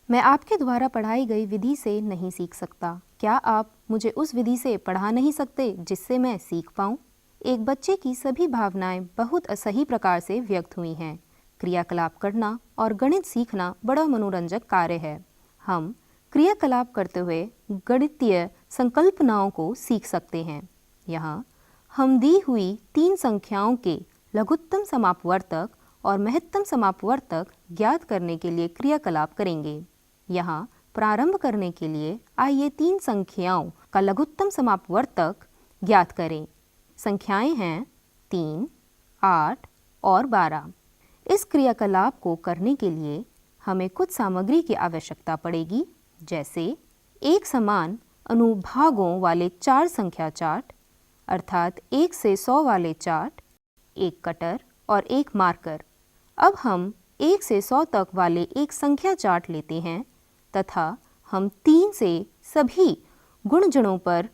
मैं आपके द्वारा पढ़ाई गई विधि से नहीं सीख सकता। क्या आप मुझे उस विधि से पढ़ा नहीं सकते जिससे मैं सीख पाऊँ? एक बच्चे की सभी भावनाएं बहुत सही प्रकार से व्यक्त हुई हैं। क्रियाकलाप करना और गणित सीखना बड़ा मनोरंजक कार्य है। हम क्रियाकलाप करते हुए गणितीय संकल्पनाओं को सीख सकते हैं। यहाँ हम दी हुई 3 संख्याओं के लघुत्तम समापवर्तक और महत्तम समापवर्तक ज्ञात करने के लिए क्रियाकलाप करेंगे। यहाँ प्रारंभ करने के लिए आइए 3 संख्याओं का लघुत्तम समापवर्तक ज्ञात करें। संख्याएं हैं 3, 8 और 12। इस क्रियाकलाप को करने के लिए हमें कुछ सामग्री की आवश्यकता पड़ेगी, जैसे एक समान अनुभागों वाले 4 संख्या चार्ट अर्थात 1 से 100 वाले चार्ट, एक कटर और एक मार्कर। अब हम 1 से 100 तक वाले एक संख्या चार्ट लेते हैं तथा हम 3 से सभी गुणजोड़ों पर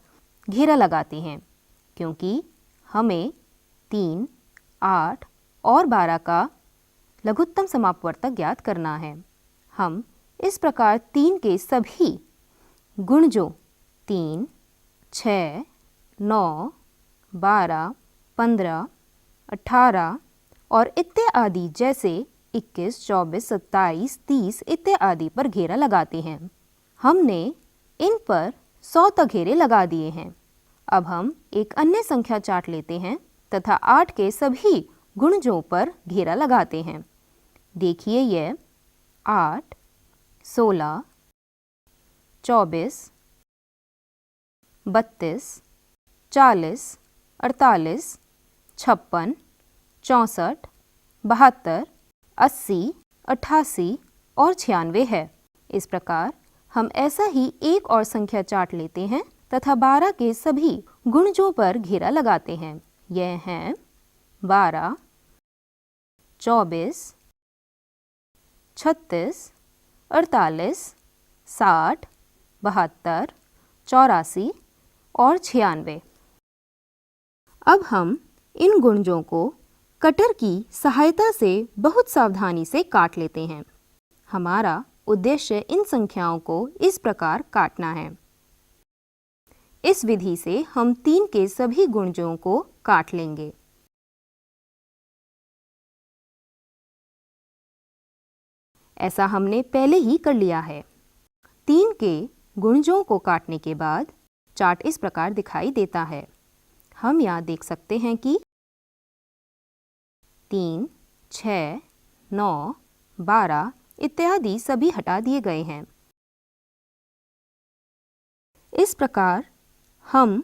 घेरा लगाते हैं, क्योंकि हमें 3, 8 और 12 का लघुत्तम समापवर्तक ज्ञात करना है। हम इस प्रकार 3 के सभी गुणजों 3, 6, 9, 12, 15, 18 और इत्यादि जैसे 21, 24, 27, 30 इत्यादि पर घेरा लगाते हैं। हमने इन पर 100 तक घेरे लगा दिए हैं। अब हम एक अन्य संख्या चार्ट लेते हैं तथा 8 के सभी गुणजों पर घेरा लगाते हैं। देखिए यह 8, 16, 24, 32, 40, 48, 56, 64, 72, 80, 88 और 96 है। इस प्रकार हम ऐसा ही एक और संख्या चार्ट लेते हैं तथा 12 के सभी गुणजों पर घेरा लगाते हैं। यह हैं 12, 24, 36, 48, 60, 72, 84 और 96। अब हम इन गुणजों को कटर की सहायता से बहुत सावधानी से काट लेते हैं। हमारा उद्देश्य इन संख्याओं को इस प्रकार काटना है। इस विधि से हम 3 के सभी गुणजों को काट लेंगे। ऐसा हमने पहले ही कर लिया है। 3 के गुणजों को काटने के बाद चार्ट इस प्रकार दिखाई देता है। हम यहाँ देख सकते हैं कि 3, 6, 9, 12 इत्यादि सभी हटा दिए गए हैं। इस प्रकार हम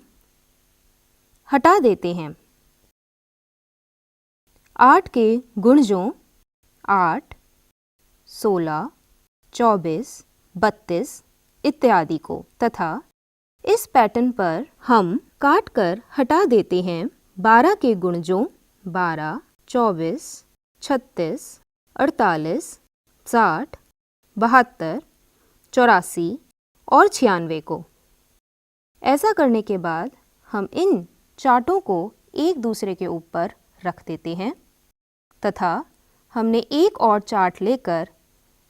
हटा देते हैं। 8 के गुणजों 8, 16, 24, 32 इत्यादि को तथा इस पैटर्न पर हम काट कर हटा देते हैं 12 के गुणजों 12, 24, 36, 48, 60, 72, 84 और 96 को। ऐसा करने के बाद हम इन चार्टों को एक दूसरे के ऊपर रख देते हैं तथा हमने एक और चार्ट लेकर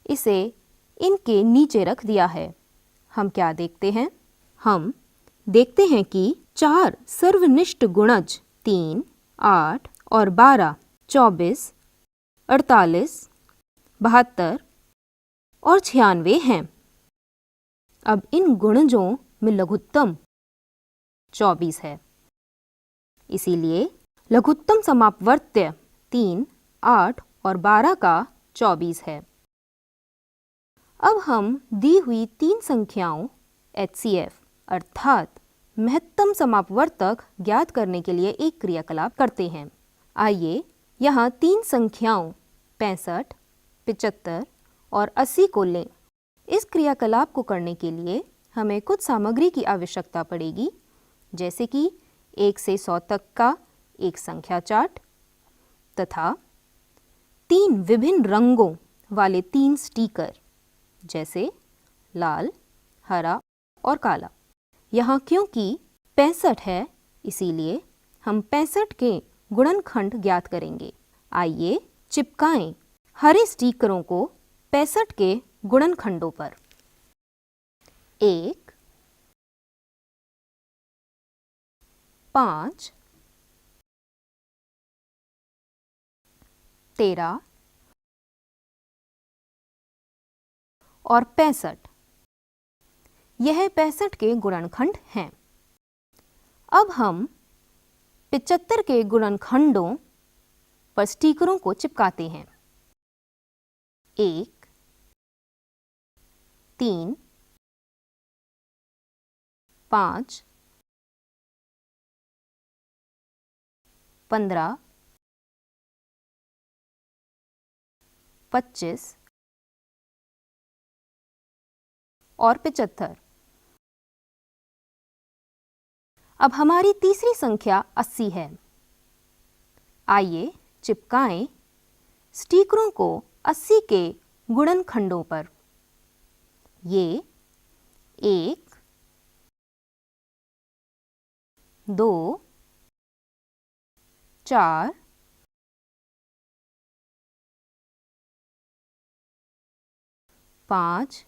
इसे इनके नीचे रख दिया है। हम क्या देखते हैं? हम देखते हैं कि 4 सर्वनिष्ठ गुणज 3, 8 और 12, 24, 48, 72 और 96 हैं। अब इन गुणजों में लघुत्तम 24 है, इसीलिए लघुत्तम समापवर्त्य 3, 8 और 12 का 24 है। अब हम दी हुई 3 संख्याओं HCF अर्थात महत्तम समापवर्तक ज्ञात करने के लिए एक क्रियाकलाप करते हैं। आइए यहाँ 3 संख्याओं 65, 75 और 80 को लें। इस क्रियाकलाप को करने के लिए हमें कुछ सामग्री की आवश्यकता पड़ेगी, जैसे कि 1 से 100 तक का एक संख्या चार्ट तथा 3 विभिन्न रंगों वाले 3 स्टिकर, जैसे लाल, हरा और काला। यहाँ क्योंकि 65 है, इसीलिए हम 65 के गुणनखंड ज्ञात करेंगे। आइए चिपकाएं। हरे स्टिकरों को 65 के गुणनखंडों पर। 1, 5, 13 और 65। यह 65 के गुणनखंड हैं। अब हम 75 के गुणनखंडों पर स्टिकरों को चिपकाते हैं। 1, 3, 5, 15, 25 और 75। अब हमारी तीसरी संख्या 80 है। आइए चिपकाएं स्टिकरों को 80 के गुणनखंडों पर। ये 1, 2, 4, 5,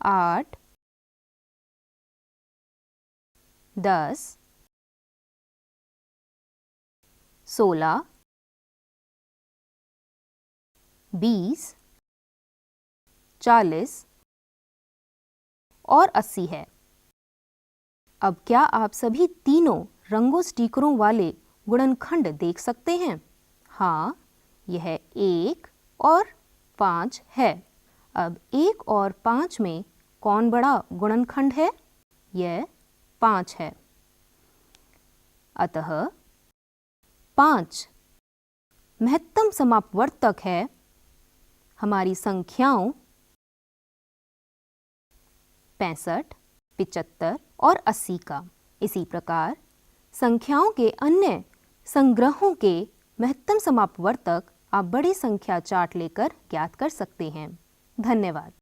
8, 10, 16, 20, 40 और 80 है। अब क्या आप सभी तीनों रंगों स्टिकरों वाले गुणनखंड देख सकते हैं? हाँ, यह 1 और 5 है। अब 1 और 5 में कौन बड़ा गुणनखंड है? यह 5 है। अतः 5 महत्तम समापवर्तक है हमारी संख्याओं 65, 75 और 80 का। इसी प्रकार संख्याओं के अन्य संग्रहों के महत्तम समापवर्तक आप बड़ी संख्या चार्ट लेकर ज्ञात कर सकते हैं। धन्यवाद।